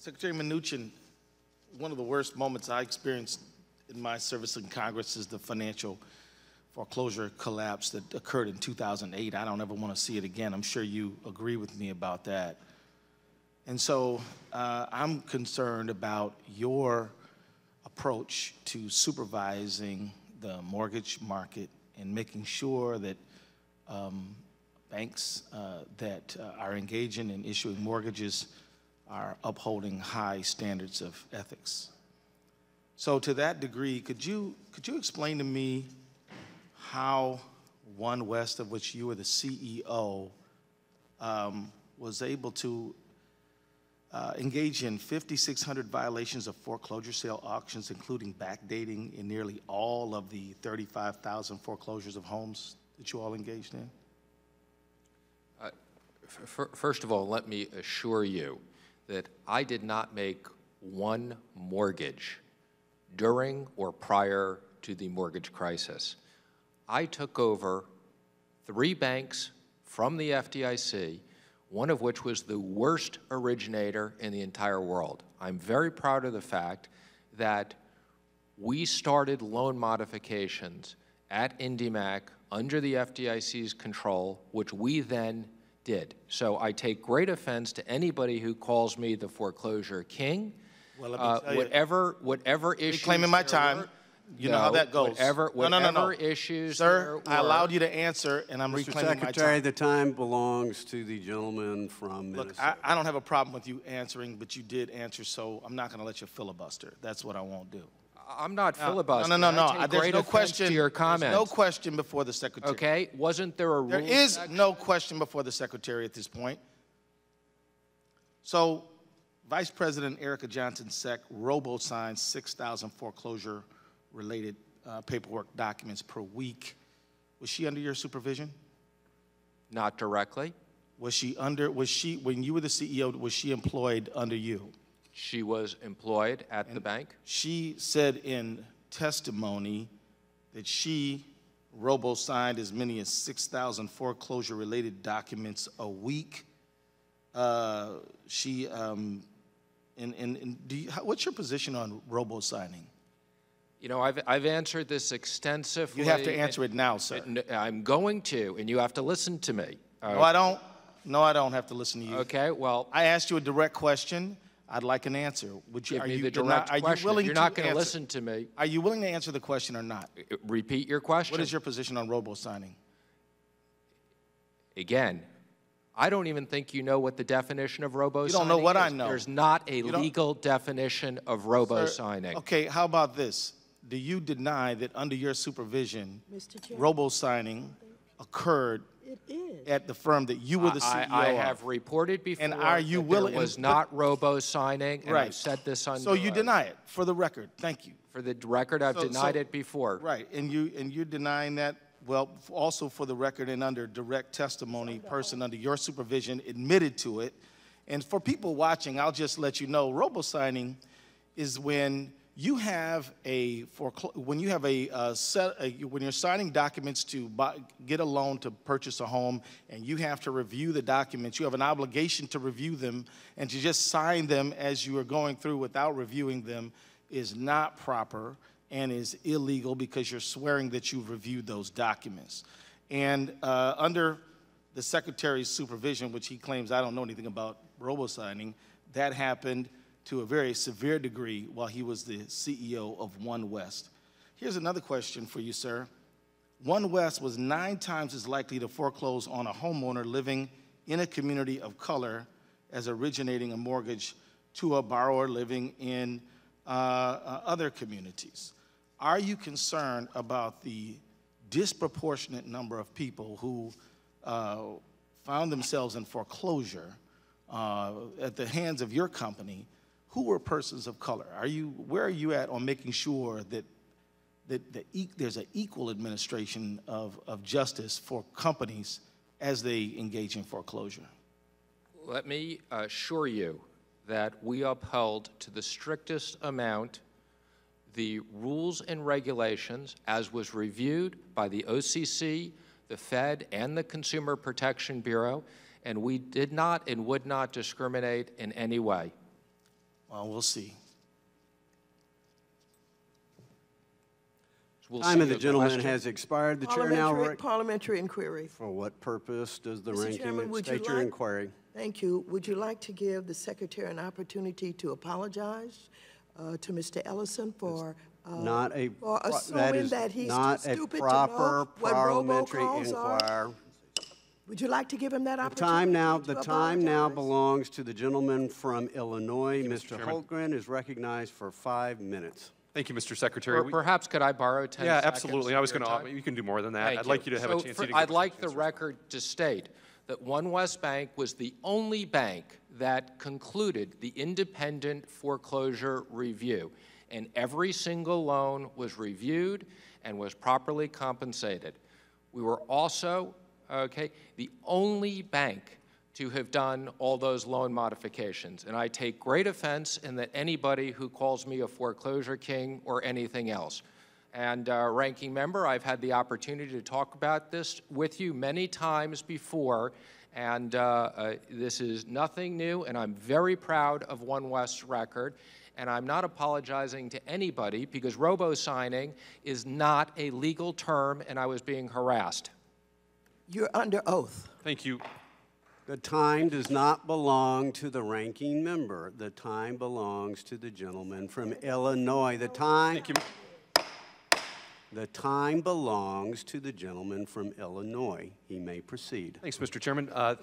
Secretary Mnuchin, one of the worst moments I experienced in my service in Congress is the financial foreclosure collapse that occurred in 2008. I don't ever want to see it again. I'm sure you agree with me about that. And so I'm concerned about your approach to supervising the mortgage market and making sure that banks that are engaging in issuing mortgages are upholding high standards of ethics. So to that degree, could you explain to me how One West, of which you were the CEO, was able to engage in 5,600 violations of foreclosure sale auctions, including backdating in nearly all of the 35,000 foreclosures of homes that you all engaged in? First of all, let me assure you that I did not make one mortgage during or prior to the mortgage crisis. I took over 3 banks from the FDIC, one of which was the worst originator in the entire world. I'm very proud of the fact that we started loan modifications at IndyMac under the FDIC's control, which we then did. So I take great offense to anybody who calls me the foreclosure king. Well, let me tell you, whatever issues reclaiming my time. You know how that goes. Whatever issues. Sir, I allowed you to answer, and I'm reclaiming my time. Mr. Secretary, the time belongs to the gentleman from Minnesota. Look, I don't have a problem with you answering, but you did answer, so I'm not going to let you filibuster. That's what I won't do. I'm not filibustering. No. I take great offense to your comment. There's no question before the Secretary. Okay, wasn't there a rule? There is no question before the Secretary at this point. So, Vice President Erica Johnson Sec robo-signed 6,000 foreclosure-related paperwork documents per week. Was she under your supervision? Not directly. When you were the CEO, was she employed under you? She was employed at the bank. She said in testimony that she robo-signed as many as 6,000 foreclosure-related documents a week. What's your position on robo-signing? You know, I've answered this extensively. You have to answer it now, sir. I'm going to, and you have to listen to me. No, I don't. No, I don't have to listen to you. Okay, well. I asked you a direct question. I'd like an answer. Give me the direct question. If you're not going to listen to me. Are you willing to answer the question or not? Repeat your question. What is your position on robo-signing? Again, I don't even think you know what the definition of robo-signing is. You don't know what I know. There's not a legal definition of robo-signing. Okay, how about this? Do you deny that under your supervision, robo-signing occurred at the firm that you were the CEO I have reported before and are you willing, there was not robo-signing, and I've said this under So you deny it, for the record. Thank you. For the record, I've denied it before. Right, and you're denying that, well, also for the record and under direct testimony, person under your supervision admitted to it. And for people watching, I'll just let you know, robo-signing is when you have when you're signing documents to get a loan to purchase a home, and you have to review the documents. You have an obligation to review them, and to just sign them as you are going through without reviewing them is not proper and is illegal because you're swearing that you've reviewed those documents. And under the Secretary's supervision, which he claims I don't know anything about robo-signing, that happened to a very severe degree while he was the CEO of One West. Here's another question for you, sir. One West was 9 times as likely to foreclose on a homeowner living in a community of color as originating a mortgage to a borrower living in other communities. Are you concerned about the disproportionate number of people who found themselves in foreclosure at the hands of your company who were persons of color? Where are you at on making sure that there's an equal administration of justice for companies as they engage in foreclosure? Let me assure you that we upheld to the strictest amount the rules and regulations as was reviewed by the OCC, the Fed, and the Consumer Protection Bureau, and we did not and would not discriminate in any way. Well, we'll see. We'll Time see of the your gentleman question. has expired. The chair now. Parliamentary inquiry. For what purpose does the Mr. Chairman, ranking would you state your like- inquiry? Thank you. Would you like to give the secretary an opportunity to apologize to Mr. Ellison for Not a, for that assuming is that he's not too a stupid to proper know what parliamentary robocalls are? inquiry. Would you like to give him that The opportunity? time now apologize? belongs to the gentleman from Illinois. Mr. Chairman. Holmgren is recognized for 5 minutes. Thank you, Mr. Secretary. Or perhaps could I borrow 10 Yeah, seconds absolutely. of I was your going time? to, you can do more than that. Thank I'd like you to have a chance. So you to I'd give us a like the chance to record to state that One West Bank was the only bank that concluded the independent foreclosure review, and every single loan was reviewed and was properly compensated. We were also, the only bank to have done all those loan modifications, and I take great offense in that anybody who calls me a foreclosure king or anything else. And Ranking Member, I've had the opportunity to talk about this with you many times before, and this is nothing new, and I'm very proud of One West's record, and I'm not apologizing to anybody because robo-signing is not a legal term, and I was being harassed. You're under oath. Thank you. The time does not belong to the ranking member. The time belongs to the gentleman from Illinois. The time belongs to the gentleman from Illinois. He may proceed. Thanks, Mr. Chairman. Thank